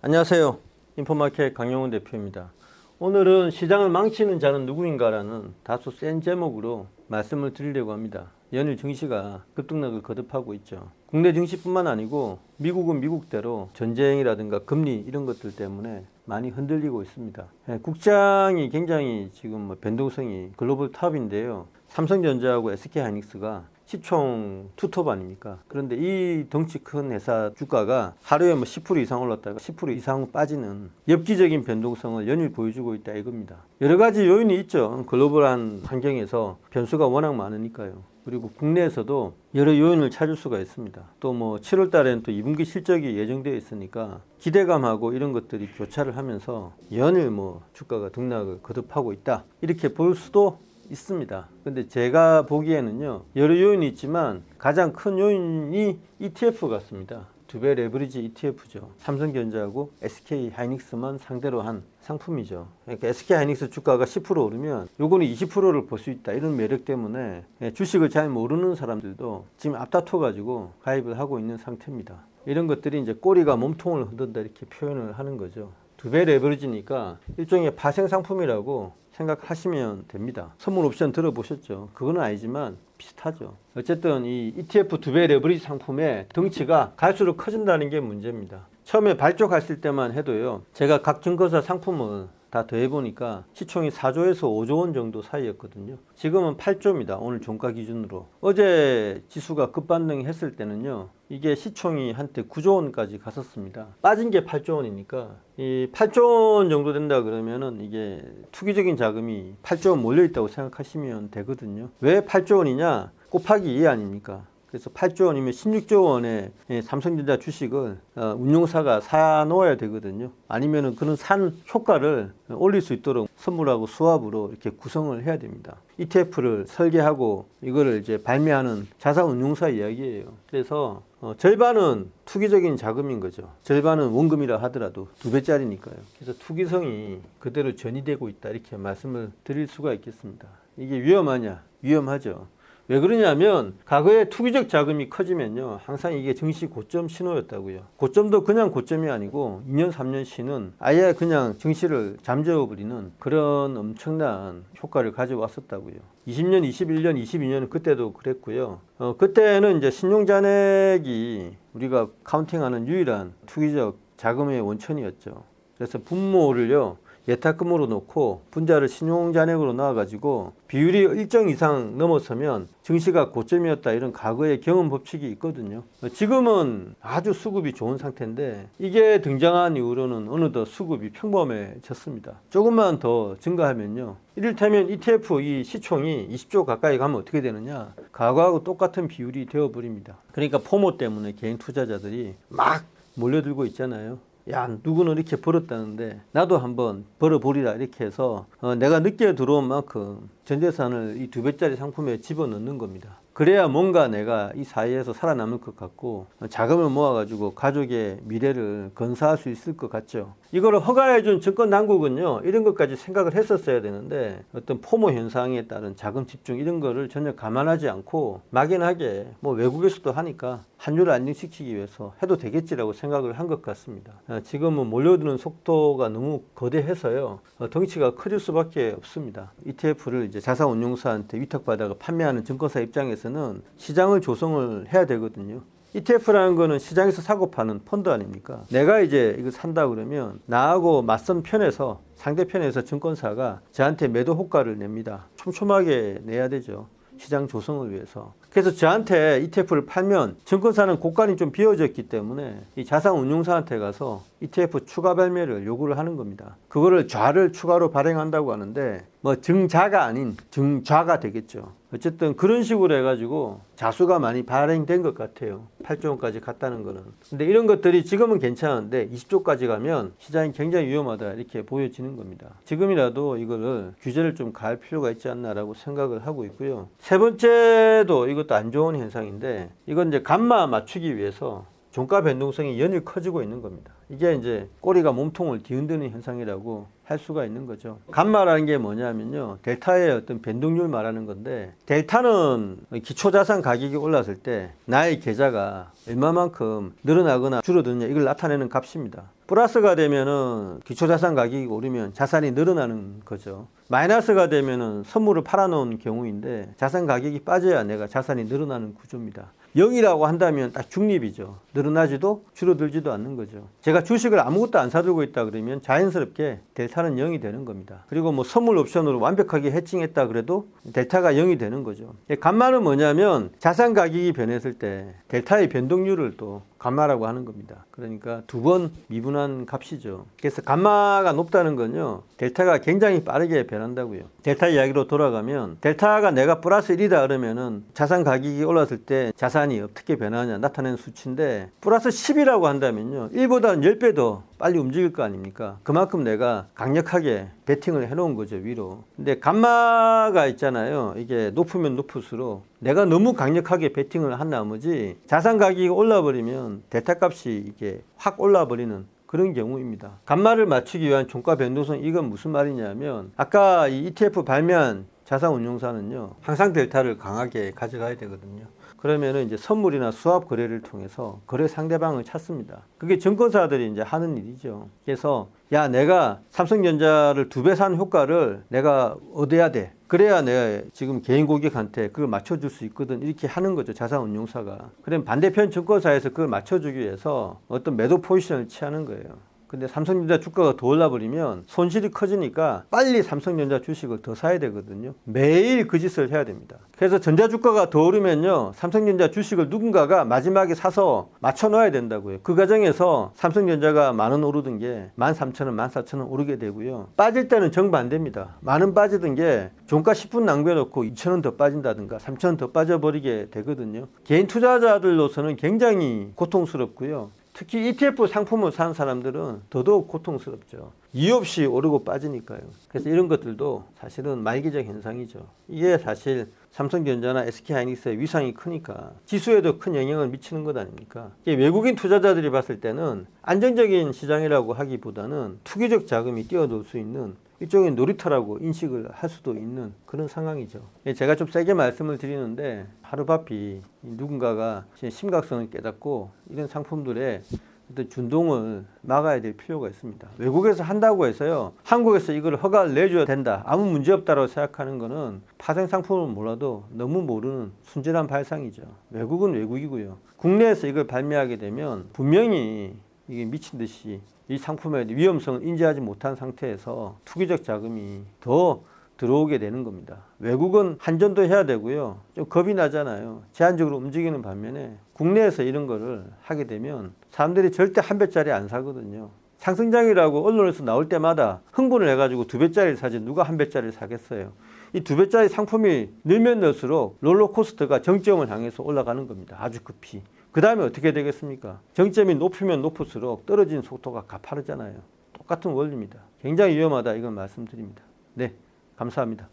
안녕하세요. 인포마켓 강영훈 대표입니다. 오늘은 시장을 망치는 자는 누구인가라는 다소 센 제목으로 말씀을 드리려고 합니다. 연일 증시가 급등락을 거듭하고 있죠. 국내 증시뿐만 아니고 미국은 미국대로 전쟁이라든가 금리 이런 것들 때문에 많이 흔들리고 있습니다. 국장이 굉장히 지금 변동성이 글로벌 탑인데요. 삼성전자하고 SK하이닉스가 시총 투톱 아닙니까? 그런데 이 덩치 큰 회사 주가가 하루에 10% 이상 올랐다가 10% 이상 빠지는 엽기적인 변동성을 연일 보여주고 있다 이겁니다. 여러 가지 요인이 있죠. 글로벌한 환경에서 변수가 워낙 많으니까요. 그리고 국내에서도 여러 요인을 찾을 수가 있습니다. 또 7월 달에는 또 2분기 실적이 예정되어 있으니까 기대감하고 이런 것들이 교차를 하면서 연일 주가가 등락을 거듭하고 있다. 이렇게 볼 수도 있습니다. 근데 제가 보기에는요, 여러 요인이 있지만 가장 큰 요인이 ETF 같습니다. 두 배 레버리지 ETF죠. 삼성전자하고 SK하이닉스만 상대로 한 상품이죠. 그러니까 SK하이닉스 주가가 10% 오르면 요거는 20%를 볼 수 있다. 이런 매력 때문에 주식을 잘 모르는 사람들도 지금 앞다퉈 가지고 가입을 하고 있는 상태입니다. 이런 것들이 이제 꼬리가 몸통을 흔든다 이렇게 표현을 하는 거죠. 두 배 레버리지니까 일종의 파생 상품이라고 생각하시면 됩니다. 선물 옵션 들어보셨죠? 그건 아니지만 비슷하죠. 어쨌든 이 ETF 두 배 레버리지 상품의 덩치가 갈수록 커진다는 게 문제입니다. 처음에 발족했을 때만 해도요, 제가 각 증권사 상품을 다 더해보니까 시총이 4조에서 5조 원 정도 사이였거든요. 지금은 8조입니다. 오늘 종가 기준으로. 어제 지수가 급반등했을 때는요, 이게 시총이 한때 9조 원까지 갔었습니다. 빠진 게 8조 원이니까 이 8조 원 정도 된다 그러면은 이게 투기적인 자금이 8조 원 몰려있다고 생각하시면 되거든요. 왜 8조 원이냐? 곱하기 2 아닙니까? 그래서 8조 원이면 16조 원의 삼성전자 주식을 운용사가 사 놓아야 되거든요. 아니면은 그런 산 효과를 올릴 수 있도록 선물하고 수합으로 이렇게 구성을 해야 됩니다. ETF를 설계하고 이거를 이제 발매하는 자산 운용사 이야기예요. 그래서 절반은 투기적인 자금인 거죠. 절반은 원금이라 하더라도 2배짜리니까요. 그래서 투기성이 그대로 전이되고 있다 이렇게 말씀을 드릴 수가 있겠습니다. 이게 위험하냐? 위험하죠. 왜 그러냐면 과거에 투기적 자금이 커지면요, 항상 이게 증시 고점 신호였다고요. 고점도 그냥 고점이 아니고 2년 3년 쉬는 아예 그냥 증시를 잠재워버리는 그런 엄청난 효과를 가져왔었다고요. 20년, 21년, 22년은 그때도 그랬고요. 그때는 이제 신용잔액이 우리가 카운팅하는 유일한 투기적 자금의 원천이었죠. 그래서 분모를요, 예탁금으로 놓고 분자를 신용잔액으로 넣어가지고 비율이 일정 이상 넘어서면 증시가 고점이었다 이런 과거의 경험 법칙이 있거든요. 지금은 아주 수급이 좋은 상태인데 이게 등장한 이후로는 어느덧 수급이 평범해졌습니다. 조금만 더 증가하면요, 이를테면 ETF 이 시총이 20조 가까이 가면 어떻게 되느냐, 과거하고 똑같은 비율이 되어버립니다. 그러니까 포모 때문에 개인 투자자들이 막 몰려들고 있잖아요. 야, 누구는 이렇게 벌었다는데 나도 한번 벌어보리라 이렇게 해서 내가 늦게 들어온 만큼 전재산을 이 2배짜리 상품에 집어넣는 겁니다. 그래야 뭔가 내가 이 사회에서 살아남을 것 같고 자금을 모아가지고 가족의 미래를 건사할 수 있을 것 같죠. 이거를 허가해준 증권 당국은요, 이런 것까지 생각을 했었어야 되는데 어떤 포모 현상에 따른 자금 집중 이런 거를 전혀 감안하지 않고 막연하게 외국에서도 하니까 환율을 안정시키기 위해서 해도 되겠지라고 생각을 한 것 같습니다. 지금은 몰려드는 속도가 너무 거대해서요, 덩치가 커질 수밖에 없습니다. ETF를 이제 자산운용사한테 위탁받아가 판매하는 증권사 입장에서는 시장을 조성을 해야 되거든요. ETF라는 거는 시장에서 사고 파는 펀드 아닙니까? 내가 이제 이거 산다 그러면 나하고 맞선 편에서, 상대편에서 증권사가 저한테 매도 효과를 냅니다. 촘촘하게 내야 되죠. 시장 조성을 위해서. 그래서 저한테 ETF를 팔면 증권사는 고간이 좀 비어졌기 때문에 이 자산운용사한테 가서 ETF 추가 발매를 요구를 하는 겁니다. 그거를 좌를 추가로 발행한다고 하는데 증자가 아닌 증좌가 되겠죠. 어쨌든 그런 식으로 해가지고 자수가 많이 발행된 것 같아요. 8조 원까지 갔다는 거는. 근데 이런 것들이 지금은 괜찮은데 20조까지 가면 시장이 굉장히 위험하다 이렇게 보여지는 겁니다. 지금이라도 이거를 규제를 좀 가할 필요가 있지 않나라고 생각을 하고 있고요. 세 번째도 이것도 안 좋은 현상인데, 이건 이제 감마 맞추기 위해서 종가 변동성이 연일 커지고 있는 겁니다. 이게 이제 꼬리가 몸통을 뒤흔드는 현상이라고 할 수가 있는 거죠. 감마라는 게 뭐냐면요, 델타의 어떤 변동률 말하는 건데, 델타는 기초자산 가격이 올랐을 때 나의 계좌가 얼마만큼 늘어나거나 줄어드느냐 이걸 나타내는 값입니다. 플러스가 되면은 기초자산 가격이 오르면 자산이 늘어나는 거죠. 마이너스가 되면은 선물을 팔아놓은 경우인데 자산 가격이 빠져야 내가 자산이 늘어나는 구조입니다. 0이라고 한다면 딱 중립이죠. 늘어나지도 줄어들지도 않는 거죠. 제가 주식을 아무것도 안 사들고 있다 그러면 자연스럽게 델타는 0이 되는 겁니다. 그리고 뭐 선물 옵션으로 완벽하게 해칭했다 그래도 델타가 0이 되는 거죠. 감마는 뭐냐면 자산 가격이 변했을 때 델타의 변동률을 또 감마라고 하는 겁니다. 그러니까 두 번 미분한 값이죠. 그래서 감마가 높다는 건요, 델타가 굉장히 빠르게 변한다고요. 델타 이야기로 돌아가면 델타가 내가 플러스 1이다 그러면은 자산 가격이 올랐을 때 자산이 어떻게 변하냐 나타내는 수치인데, 플러스 10이라고 한다면요 1보다는 10배 더 빨리 움직일 거 아닙니까? 그만큼 내가 강력하게 베팅을 해놓은 거죠, 위로. 근데 감마가 있잖아요. 이게 높으면 높을수록 내가 너무 강력하게 베팅을 한 나머지 자산 가격이 올라버리면 델타 값이 이게 확 올라버리는 그런 경우입니다. 감마를 맞추기 위한 종가 변동성, 이건 무슨 말이냐면 아까 이 ETF 발매한 자산운용사는요 항상 델타를 강하게 가져가야 되거든요. 그러면은 이제 선물이나 수합 거래를 통해서 거래 상대방을 찾습니다. 그게 증권사들이 이제 하는 일이죠. 그래서 야, 내가 삼성전자를 2배 산 효과를 내가 얻어야 돼. 그래야 내가 지금 개인 고객한테 그걸 맞춰줄 수 있거든. 이렇게 하는 거죠, 자산운용사가. 그럼 반대편 증권사에서 그걸 맞춰주기 위해서 어떤 매도 포지션을 취하는 거예요. 근데 삼성전자 주가가 더 올라버리면 손실이 커지니까 빨리 삼성전자 주식을 더 사야 되거든요. 매일 그 짓을 해야 됩니다. 그래서 전자주가가 더 오르면요 삼성전자 주식을 누군가가 마지막에 사서 맞춰 넣어야 된다고요. 그 과정에서 삼성전자가 10,000원 오르던 게 13,000원, 14,000원 오르게 되고요. 빠질 때는 정반대입니다. 10,000원 빠지던 게 종가 10분 남겨놓고 2,000원 더 빠진다든가 3,000원 더 빠져버리게 되거든요. 개인 투자자들로서는 굉장히 고통스럽고요. 특히 ETF 상품을 사는 사람들은 더더욱 고통스럽죠. 이유 없이 오르고 빠지니까요. 그래서 이런 것들도 사실은 말기적 현상이죠. 이게 사실 삼성전자나 SK하이닉스의 위상이 크니까 지수에도 큰 영향을 미치는 것 아닙니까? 외국인 투자자들이 봤을 때는 안정적인 시장이라고 하기보다는 투기적 자금이 뛰어들 수 있는 일종의 놀이터라고 인식을 할 수도 있는 그런 상황이죠. 제가 좀 세게 말씀을 드리는데 하루바피 누군가가 심각성을 깨닫고 이런 상품들의 어떤 준동을 막아야 될 필요가 있습니다. 외국에서 한다고 해서요 한국에서 이걸 허가를 내줘야 된다, 아무 문제 없다고 생각하는 거는 파생 상품을 몰라도 너무 모르는 순진한 발상이죠. 외국은 외국이고요. 국내에서 이걸 발매하게 되면 분명히 이게 미친 듯이 이 상품의 위험성을 인지하지 못한 상태에서 투기적 자금이 더 들어오게 되는 겁니다. 외국은 한전도 해야 되고요. 좀 겁이 나잖아요. 제한적으로 움직이는 반면에 국내에서 이런 거를 하게 되면 사람들이 절대 한 배짜리 안 사거든요. 상승장이라고 언론에서 나올 때마다 흥분을 해가지고 2배짜리를 사지 누가 한 배짜리를 사겠어요. 이 2배짜리 상품이 늘면 늘수록 롤러코스터가 정점을 향해서 올라가는 겁니다. 아주 급히. 그 다음에 어떻게 되겠습니까? 정점이 높으면 높을수록 떨어지는 속도가 가파르잖아요. 똑같은 원리입니다. 굉장히 위험하다, 이건 말씀드립니다. 네, 감사합니다.